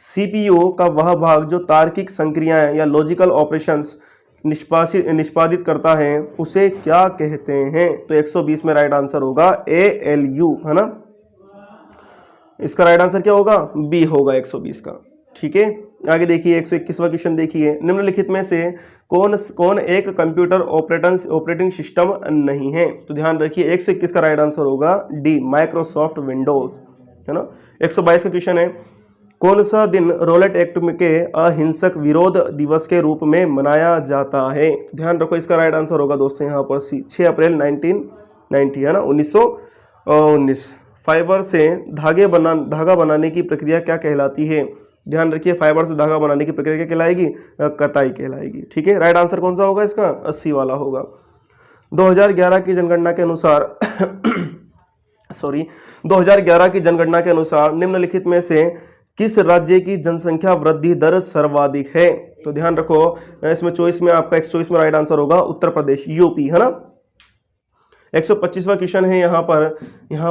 सीपीयू का वह भाग जो तार्किक संक्रियाएं या लॉजिकल ऑपरेशंस निष्पादित करता है उसे क्या कहते हैं? तो 120 में राइट आंसर होगा ALU, है ना, इसका राइट आंसर क्या होगा? बी होगा 120 का। ठीक है, आगे देखिए 121वां क्वेश्चन देखिए, निम्नलिखित में से कौन एक कंप्यूटर ऑपरेटिंग सिस्टम नहीं है? तो ध्यान रखिए 121 का राइट आंसर होगा डी, माइक्रोसॉफ्ट विंडोज, है ना। 122 का क्वेश्चन है, कौन सा दिन रोलेट एक्ट के अहिंसक विरोध दिवस के रूप में मनाया जाता है? ध्यान रखो इसका राइट आंसर होगा दोस्तों यहाँ पर सी, 6 अप्रैल 1990, है ना, 1919। फाइबर से धागा बनाने की प्रक्रिया क्या कहलाती है? ध्यान रखिए फाइबर से धागा बनाने की प्रक्रिया क्या कहलाएगी? कताई कहलाएगी। ठीक है, राइट आंसर कौन सा होगा इसका? 80 वाला होगा। 2011 की जनगणना के अनुसार 2011 की जनगणना के अनुसार निम्नलिखित में से किस राज्य की जनसंख्या वृद्धि दर सर्वाधिक है? तो ध्यान रखो इसमें चॉइस में आपका 124 में राइट आंसर होगा उत्तर प्रदेश, यूपी, है ना। 125वां क्वेश्चन है यहाँ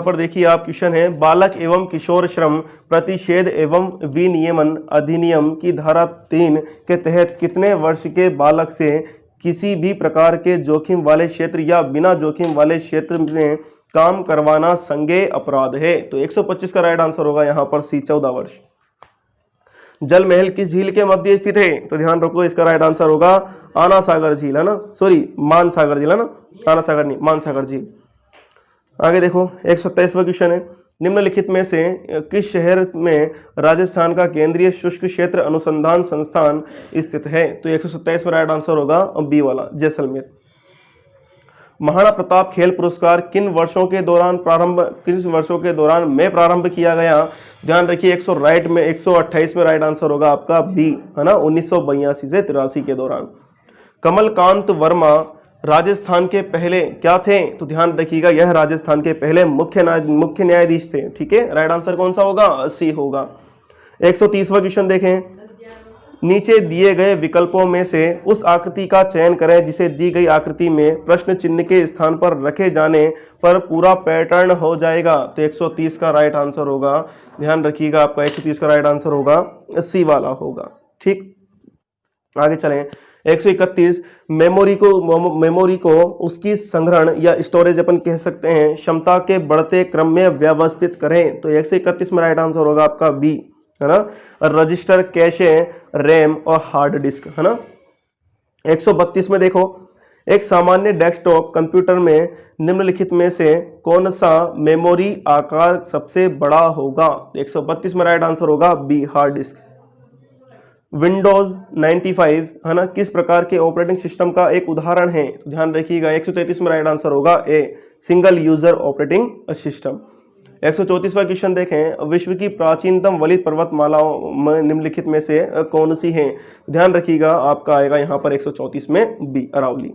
पर देखिए आप, क्वेश्चन है, बालक एवं किशोर श्रम प्रतिषेध एवं विनियमन अधिनियम की धारा 3 के तहत कितने वर्ष के बालक से किसी भी प्रकार के जोखिम वाले क्षेत्र या बिना जोखिम वाले क्षेत्र में काम करवाना संज्ञेय अपराध है? तो 125 का राइट आंसर होगा यहाँ पर सी, 14 वर्ष। जल महल किस झील के मध्य स्थित है? तो ध्यान रखो इसका राइट आंसर होगा आना सागर झील, है ना, सॉरी मान सागर झील, है ना, आना सागर नहीं, मान सागर झील। आगे देखो 127वां क्वेश्चन है, निम्नलिखित में से किस शहर में राजस्थान का केंद्रीय शुष्क क्षेत्र अनुसंधान संस्थान स्थित है? तो 127 में राइट आंसर होगा बी वाला, जैसलमेर। महाराणा प्रताप खेल पुरस्कार किन वर्षों के दौरान में प्रारंभ किया गया? ध्यान रखिए 128 में राइट आंसर होगा आपका बी, है ना, 1982 से 83 के दौरान। कमलकांत वर्मा राजस्थान के पहले क्या थे? तो ध्यान रखिएगा यह राजस्थान के पहले मुख्य न्यायाधीश थे। ठीक है, राइट आंसर कौन सा होगा? सी होगा। 130वां क्वेश्चन देखें, नीचे दिए गए विकल्पों में से उस आकृति का चयन करें जिसे दी गई आकृति में प्रश्न चिन्ह के स्थान पर रखे जाने पर पूरा पैटर्न हो जाएगा। तो 130 का राइट आंसर होगा, ध्यान रखिएगा आपका 130 का राइट आंसर होगा सी वाला होगा। ठीक, आगे चलें। 131, मेमोरी को उसकी संग्रहण या स्टोरेज अपन कह सकते हैं क्षमता के बढ़ते क्रम में व्यवस्थित करें। तो 131 में राइट आंसर होगा आपका बी, है ना, रजिस्टर, कैशे, रैम और हार्ड डिस्क, है ना। 132 में देखो, एक सामान्य डेस्कटॉप कंप्यूटर में निम्नलिखित में से कौन सा मेमोरी आकार सबसे बड़ा होगा? 132 में राइट आंसर होगा बी, हार्ड डिस्क। विंडोज 95, है ना, किस प्रकार के ऑपरेटिंग सिस्टम का एक उदाहरण है? तो ध्यान रखिएगा 133 में राइट आंसर होगा A, single user operating system. 134वां क्वेश्चन देखें, विश्व की प्राचीनतम वलित पर्वतमालाओं में निम्नलिखित में से कौन सी है? ध्यान रखिएगा आपका आएगा यहाँ पर 134 में बी, अरावली।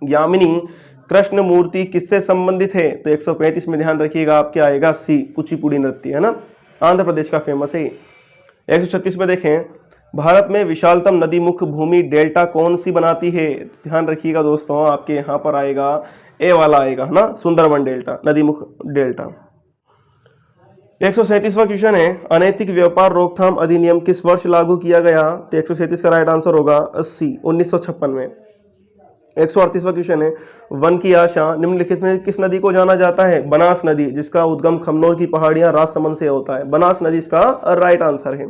यामिनी कृष्ण मूर्ति किससे संबंधित है? तो 135 में ध्यान रखिएगा आपके आएगा सी, कुचिपुड़ी नृत्य, है ना, आंध्र प्रदेश का फेमस है। 136 में देखें, भारत में विशालतम नदी मुख भूमि डेल्टा कौन सी बनाती है? ध्यान रखिएगा दोस्तों आपके यहाँ पर आएगा ए वाला आएगा, है ना, सुंदरबन डेल्टा, नदीमुख डेल्टा। 137वां क्वेश्चन है, अनैतिक व्यापार रोकथाम अधिनियम किस वर्ष लागू किया गया? तो 137 का राइट आंसर होगा 1956 में। 138वां क्वेश्चन है, वन की आशा निम्नलिखित में किस नदी को जाना जाता है? बनास नदी, जिसका उद्गम खमनोर की पहाड़ियां राजसमंद से होता है। बनास नदी इसका राइट आंसर है।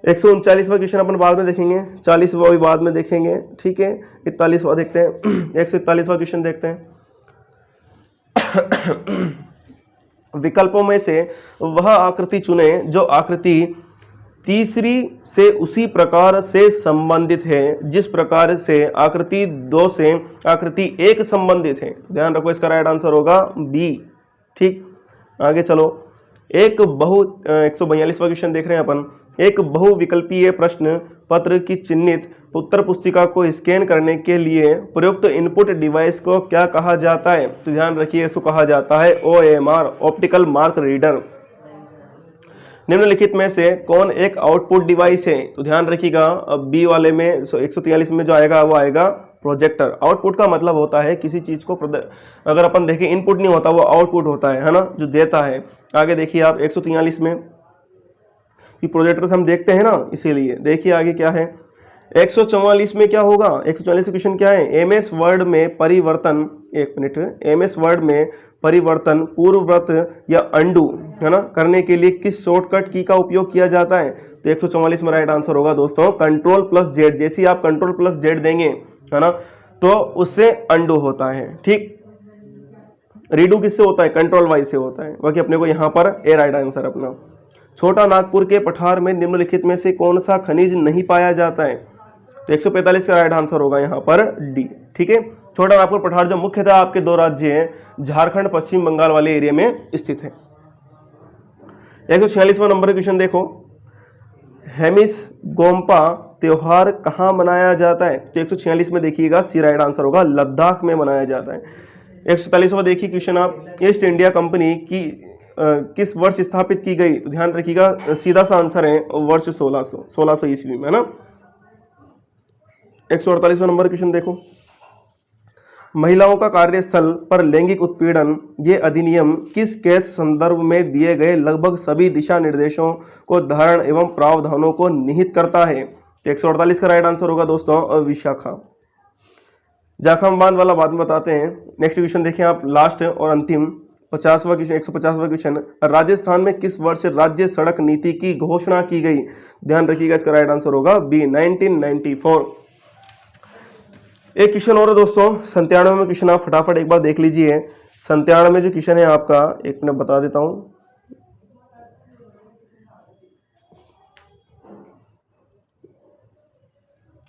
139वां क्वेश्चन अपन बाद में देखेंगे, 40वां भी बाद में देखेंगे, ठीक है। 41वां देखते हैं। 141वां क्वेश्चन देखते हैं। विकल्पों में से वह आकृति चुने जो आकृति तीसरी से उसी प्रकार से संबंधित है जिस प्रकार से आकृति 2 से आकृति 1 संबंधित है। ध्यान रखो, इसका राइट आंसर होगा बी। ठीक, आगे चलो। 142वां क्वेश्चन देख रहे हैं अपन। एक बहुविकल्पीय प्रश्न पत्र की चिन्हित उत्तर पुस्तिका को स्कैन करने के लिए प्रयुक्त इनपुट डिवाइस को क्या कहा जाता है? तो ध्यान रखिए, इसको कहा जाता है OMR, ऑप्टिकल मार्क रीडर। निम्नलिखित में से कौन एक आउटपुट डिवाइस है? तो ध्यान रखिएगा, बी वाले में 143 में जो आएगा वो आएगा प्रोजेक्टर। आउटपुट का मतलब होता है किसी चीज को, अगर अपन देखें इनपुट नहीं होता, वो आउटपुट होता है ना, जो देता है। आगे देखिए आप 143 में कि प्रोजेक्टर से हम देखते हैं ना, इसीलिए देखिए आगे क्या है। 144 में क्या होगा? 144 क्वेश्चन क्या है? MS वर्ड में परिवर्तन, एक मिनट, MS वर्ड में परिवर्तन पूर्ववत या अंडू, है ना, करने के लिए किस शॉर्टकट की का उपयोग किया जाता है? तो 144 में राइट आंसर होगा दोस्तों Ctrl+Z। जैसे आप Ctrl+Z देंगे, है ना, तो उससे अंडू होता है। ठीक, रीडू किससे होता है? Ctrl+Y से होता है। बाकी अपने को यहाँ पर ए राइट आंसर अपना। छोटा नागपुर के पठार में निम्नलिखित में से कौन सा खनिज नहीं पाया जाता है? तो 145 का राइट आंसर होगा यहाँ पर डी। ठीक है, छोटा नागपुर पठार जो मुख्यतः आपके 2 राज्य हैं, झारखंड पश्चिम बंगाल वाले एरिया में स्थित है। 146वां नंबर क्वेश्चन देखो, हेमिस गोम्पा त्योहार कहाँ मनाया जाता है? तो 146 में देखिएगा सी राइट आंसर होगा, लद्दाख में मनाया जाता है। 147वां देखिए क्वेश्चन आप, ईस्ट इंडिया कंपनी की किस वर्ष स्थापित की गई? तो ध्यान रखिएगा, सीधा सा आंसर है वर्ष 1600 ईस्वी में, है ना। 148वां नंबर क्वेश्चन देखो, महिलाओं का कार्यस्थल पर लैंगिक उत्पीड़न, ये अधिनियम किस केस संदर्भ में दिए गए लगभग सभी दिशा निर्देशों को धारण एवं प्रावधानों को निहित करता है? तो 148 का राइट आंसर होगा दोस्तों विशाखा। जाखम बांध वाला बाद में बताते हैं। नेक्स्ट क्वेश्चन देखें आप, लास्ट और अंतिम 50वां क्वेश्चन, 150वां क्वेश्चन, राजस्थान में किस वर्ष राज्य सड़क नीति की घोषणा की गई? ध्यान रखिएगा, इसका राइट आंसर होगा बी 1994। एक क्वेश्चन और है दोस्तों, 97 में क्वेश्चन आप फटाफट एक बार देख लीजिए। 97 में जो क्वेश्चन है आपका, एक मिनट बता देता हूं।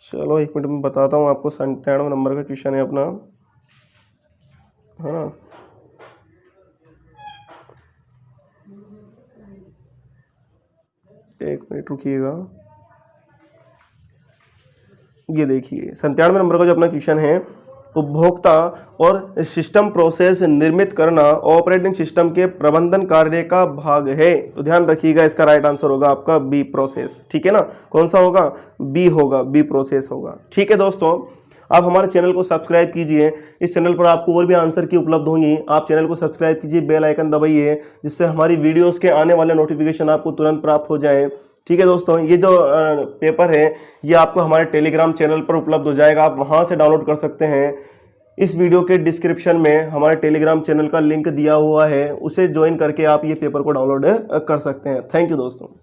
चलो एक मिनट में बताता हूं आपको। 97 नंबर का क्वेश्चन है अपना, है ना। एक मिनट रुकिएगा, ये देखिए 97 नंबर का जो अपना क्वेश्चन है, उपभोक्ता और सिस्टम प्रोसेस निर्मित करना ऑपरेटिंग सिस्टम के प्रबंधन कार्य का भाग है। तो ध्यान रखिएगा, इसका राइट आंसर होगा आपका बी प्रोसेस। ठीक है ना, कौन सा होगा? बी होगा, बी प्रोसेस होगा। ठीक है दोस्तों, आप हमारे चैनल को सब्सक्राइब कीजिए। इस चैनल पर आपको और भी आंसर की उपलब्ध होंगी। आप चैनल को सब्सक्राइब कीजिए, बेल आइकन दबाइए, जिससे हमारी वीडियोस के आने वाले नोटिफिकेशन आपको तुरंत प्राप्त हो जाए। ठीक है दोस्तों, ये जो पेपर है ये आपको हमारे टेलीग्राम चैनल पर उपलब्ध हो जाएगा, आप वहां से डाउनलोड कर सकते हैं। इस वीडियो के डिस्क्रिप्शन में हमारे टेलीग्राम चैनल का लिंक दिया हुआ है, उसे ज्वाइन करके आप ये पेपर को डाउनलोड कर सकते हैं। थैंक यू दोस्तों।